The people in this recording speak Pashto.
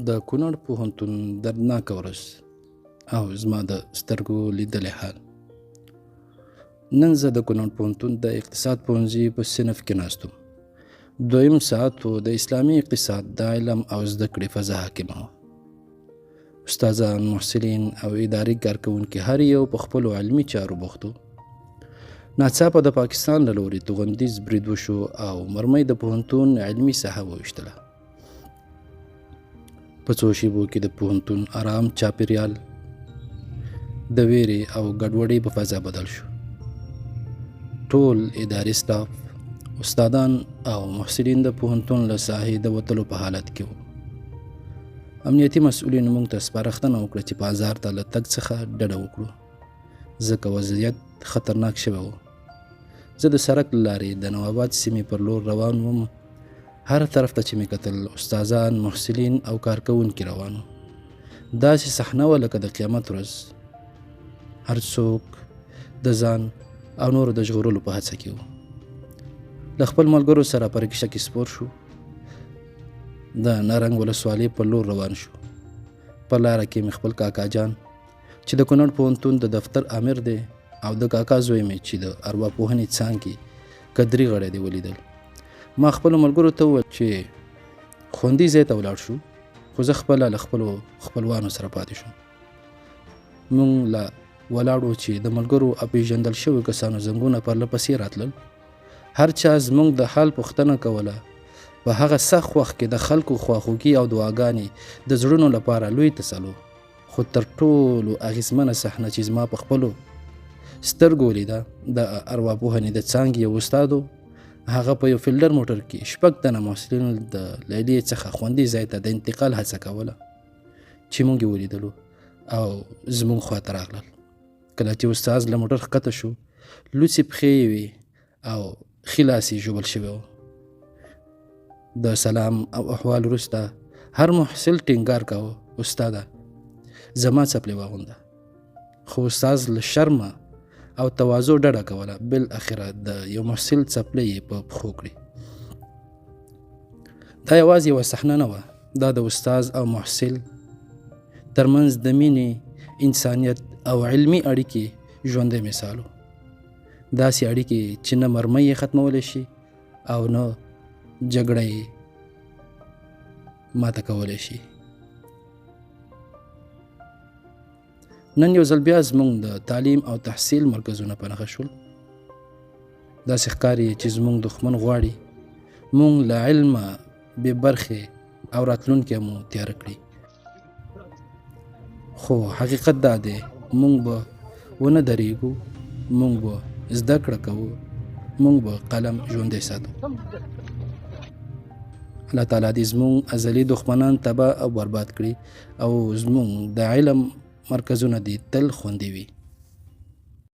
د کونړ پوهنتون دردناکه ورځ او زما د سترګو لیدلی حال. نن زه د کونړ پوهنتون د اقتصاد پوهنځي په صنف کې ناست وم. دویم ساعت و د اسلامي اقتصاد د علم او زده کړې فضا حاکمه وه. استادان، محصلین او اداري کارکوونکي هر یو په خپلو علمي چارو بوخت وو. ناڅاپه د پاکستان له لورې توغندیز برید وشو او مرمۍ د پوهنتون علمي ساحه وویشتله. په څو شیبو کې د پوهنتون آرام چاپیریال د ویرې او ګډوډۍ په فضا بدل شو. ټول اداري سټاف، استادان او محصلین د پوهنتون له ساحې د وتلو په حالت کې وو. امنیتي مسؤلینو موږ ته سپارښتنه وکړه چې بازار ته له تګ څخه ډډه وکړو، ځکه وضعیت خطرناک شوی و. زه د سړک له لارې د نواباد سیمې پر لور روان وم. هر طرف ته چې مې کتل، استادان، محصلین او کارکوونکي روان وو. داسې صحنه وه لکه د قیامت ورځ. هر څوک د ځان او نورو د ژغورلو په هڅه کې وو. له خپل ملګرو سره په رکشه کې سپور شو. د نارنګ ولسوالۍ پر لور روان شو. په لاره کې مې خپل کاکا جان چې د کونړ پوهنتون د دفتر امیر دی او د کاکا زوی مې چې د ارواپوهنې څانګې کدري غړی دی ولیدل. ما خپلو ملګرو ته وویل چې خوندي ځای ته ولاړ شو، خو زه خپله له خپلو خپلوانو سره پاتې شوم. موږ لا ولاړو چې د ملګرو او پېژندل شویو کسانو زنګونه پرله پسې راتلل. هر چا زموږ د حال پوښتنه کوله. په هغه سخت وخت کې د خلکو خواخوږي او دعاګانې د زړونو لپاره لوی تسل و. خو تر ټولو اغېزمنه صحنه چې زما په خپلو سترګو ولیده، د ارواپوهنې د څانګې یو استاد و. هغه په یو فیلډر موټر کې 6 تنه محصلینو د لیلیې څخه خوندي ځای ته د انتقال هڅه کوله چې موږ یې ولیدلو او زموږ خواته راغلل. کله چې استاد له موټر ښکته شو، لوڅې پښې یې وې او ښي لاس یې ژوبل شوی و. د سلام او احوال وروسته هر محصل ټینګار کاوه، استاده زما څپلۍ واغونده. خو استاد له شرمه او تواضع ډډه کوله. بالاخره د یو محصل څپلۍ یې په پښو کړې. دا یوازې یوه صحنه نه وه، دا د استاد او محصل ترمنځ د مینې، انسانیت او علمي اړیکې ژوندی مثال و. داسې اړیکې چې نه مرمۍ یې ختمولی شي او نه جګړه یې ماته کولی شي. نن یو ځل بیا زموږ د تعلیم او تحصیل مرکزونه په نښه شول. داسې ښکاري چې زموږ دښمن غواړي موږ له علمه بې برخې او راتلونکی مو تیاره کړي. خو حقیقت دا دی، موږ به ونه درېږو، موږ به زده کړه کوو، موږ به قلم ژوندی ساتو. الله تعالی دې زموږ ازلي دښمنان تباه او برباد کړي او زموږ د علم مرکزونه دې تل خوندي وي.